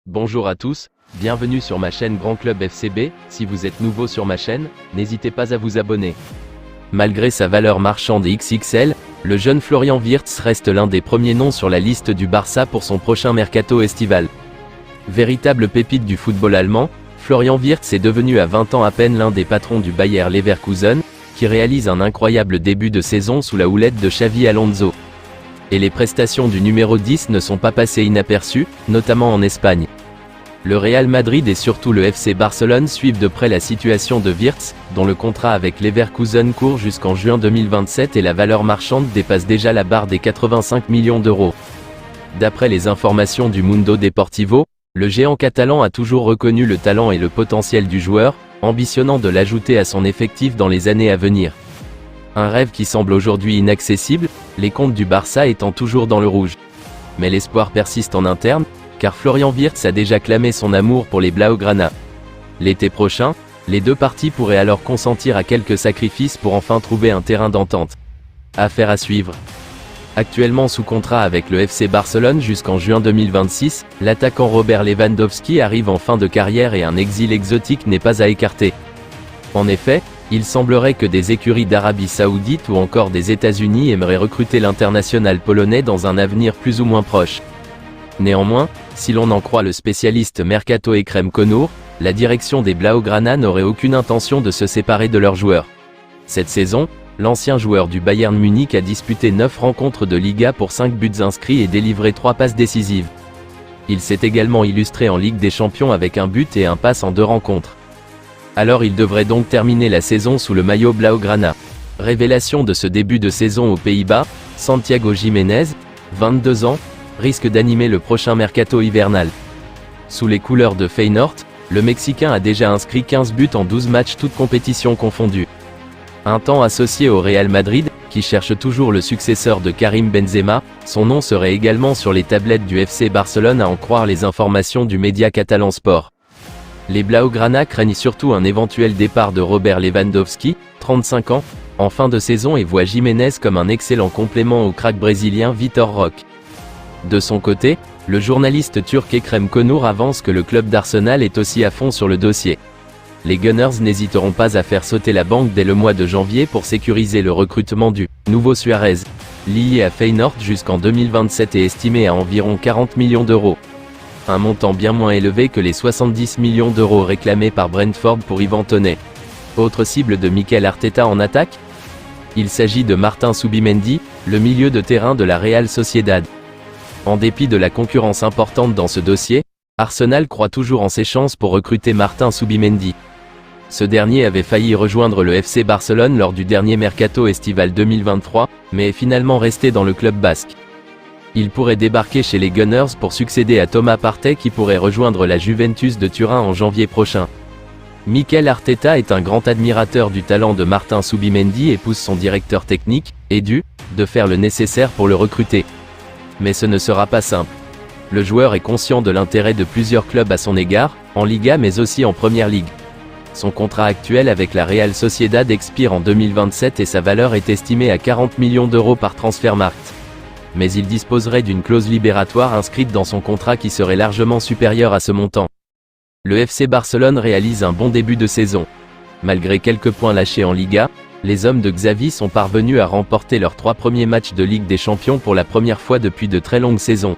Bonjour à tous, bienvenue sur ma chaîne Grand Club FCB. Si vous êtes nouveau sur ma chaîne, n'hésitez pas à vous abonner. Malgré sa valeur marchande XXL, le jeune Florian Wirtz reste l'un des premiers noms sur la liste du Barça pour son prochain mercato estival. Véritable pépite du football allemand, Florian Wirtz est devenu à 20 ans à peine l'un des patrons du Bayer Leverkusen, qui réalise un incroyable début de saison sous la houlette de Xavi Alonso. Et les prestations du numéro 10 ne sont pas passées inaperçues, notamment en Espagne. Le Real Madrid et surtout le FC Barcelone suivent de près la situation de Wirtz, dont le contrat avec Leverkusen court jusqu'en juin 2027 et la valeur marchande dépasse déjà la barre des 85 millions d'euros. D'après les informations du Mundo Deportivo, le géant catalan a toujours reconnu le talent et le potentiel du joueur, ambitionnant de l'ajouter à son effectif dans les années à venir. Un rêve qui semble aujourd'hui inaccessible, les comptes du Barça étant toujours dans le rouge. Mais l'espoir persiste en interne, car Florian Wirtz a déjà clamé son amour pour les Blaugrana. L'été prochain, les deux parties pourraient alors consentir à quelques sacrifices pour enfin trouver un terrain d'entente. Affaire à suivre. Actuellement sous contrat avec le FC Barcelone jusqu'en juin 2026, l'attaquant Robert Lewandowski arrive en fin de carrière et un exil exotique n'est pas à écarter. En effet, il semblerait que des écuries d'Arabie Saoudite ou encore des États-Unis aimeraient recruter l'international polonais dans un avenir plus ou moins proche. Néanmoins, si l'on en croit le spécialiste Mercato Ekrem Konur, la direction des Blaugrana n'aurait aucune intention de se séparer de leurs joueurs. Cette saison, l'ancien joueur du Bayern Munich a disputé 9 rencontres de Liga pour 5 buts inscrits et délivré 3 passes décisives. Il s'est également illustré en Ligue des Champions avec un but et un passe en 2 rencontres. Alors il devrait donc terminer la saison sous le maillot Blaugrana. Révélation de ce début de saison aux Pays-Bas, Santiago Jiménez, 22 ans, risque d'animer le prochain mercato hivernal. Sous les couleurs de Feyenoord, le Mexicain a déjà inscrit 15 buts en 12 matchs toutes compétitions confondues. Un temps associé au Real Madrid, qui cherche toujours le successeur de Karim Benzema, son nom serait également sur les tablettes du FC Barcelone à en croire les informations du média catalan Sport. Les Blaugrana craignent surtout un éventuel départ de Robert Lewandowski, 35 ans, en fin de saison et voient Jiménez comme un excellent complément au crack brésilien Vitor Roque. De son côté, le journaliste turc Ekrem Konur avance que le club d'Arsenal est aussi à fond sur le dossier. Les Gunners n'hésiteront pas à faire sauter la banque dès le mois de janvier pour sécuriser le recrutement du nouveau Suarez, lié à Feyenoord jusqu'en 2027 et estimé à environ 40 millions d'euros. Un montant bien moins élevé que les 70 millions d'euros réclamés par Brentford pour Ivan Toney. Autre cible de Mikel Arteta en attaque ? Il s'agit de Martin Zubimendi, le milieu de terrain de la Real Sociedad. En dépit de la concurrence importante dans ce dossier, Arsenal croit toujours en ses chances pour recruter Martin Zubimendi. Ce dernier avait failli rejoindre le FC Barcelone lors du dernier mercato estival 2023, mais est finalement resté dans le club basque. Il pourrait débarquer chez les Gunners pour succéder à Thomas Partey qui pourrait rejoindre la Juventus de Turin en janvier prochain. Mikel Arteta est un grand admirateur du talent de Martin Zubimendi et pousse son directeur technique, Edu, de faire le nécessaire pour le recruter. Mais ce ne sera pas simple. Le joueur est conscient de l'intérêt de plusieurs clubs à son égard, en Liga mais aussi en Première Ligue. Son contrat actuel avec la Real Sociedad expire en 2027 et sa valeur est estimée à 40 millions d'euros par Transfermarkt. Mais il disposerait d'une clause libératoire inscrite dans son contrat qui serait largement supérieure à ce montant. Le FC Barcelone réalise un bon début de saison. Malgré quelques points lâchés en Liga, les hommes de Xavi sont parvenus à remporter leurs 3 premiers matchs de Ligue des Champions pour la première fois depuis de très longues saisons.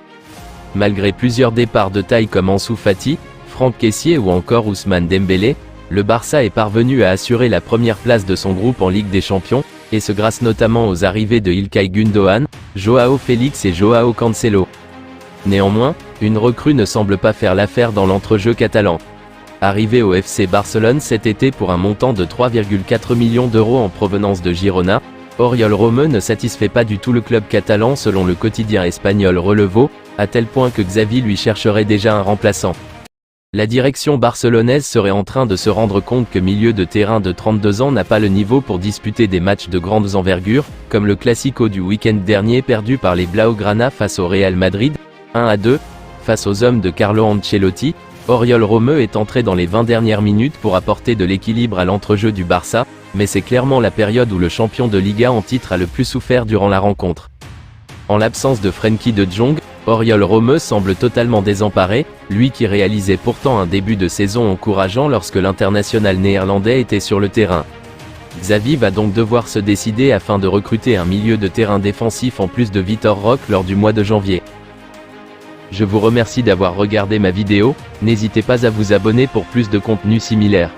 Malgré plusieurs départs de taille comme Ansu Fati, Franck Kessié ou encore Ousmane Dembélé, le Barça est parvenu à assurer la première place de son groupe en Ligue des Champions, et ce grâce notamment aux arrivées de Ilkay Gundogan, Joao Félix et Joao Cancelo. Néanmoins, une recrue ne semble pas faire l'affaire dans l'entrejeu catalan. Arrivé au FC Barcelone cet été pour un montant de 3,4 millions d'euros en provenance de Girona, Oriol Romeu ne satisfait pas du tout le club catalan selon le quotidien espagnol Relevo, à tel point que Xavi lui chercherait déjà un remplaçant. La direction barcelonaise serait en train de se rendre compte que milieu de terrain de 32 ans n'a pas le niveau pour disputer des matchs de grandes envergures, comme le Classico du week-end dernier perdu par les Blaugrana face au Real Madrid, 1-2, face aux hommes de Carlo Ancelotti. Oriol Romeu est entré dans les 20 dernières minutes pour apporter de l'équilibre à l'entrejeu du Barça, mais c'est clairement la période où le champion de Liga en titre a le plus souffert durant la rencontre. En l'absence de Frenkie de Jong, Oriol Romeu semble totalement désemparé, lui qui réalisait pourtant un début de saison encourageant lorsque l'international néerlandais était sur le terrain. Xavi va donc devoir se décider afin de recruter un milieu de terrain défensif en plus de Vitor Roque lors du mois de janvier. Je vous remercie d'avoir regardé ma vidéo, n'hésitez pas à vous abonner pour plus de contenu similaire.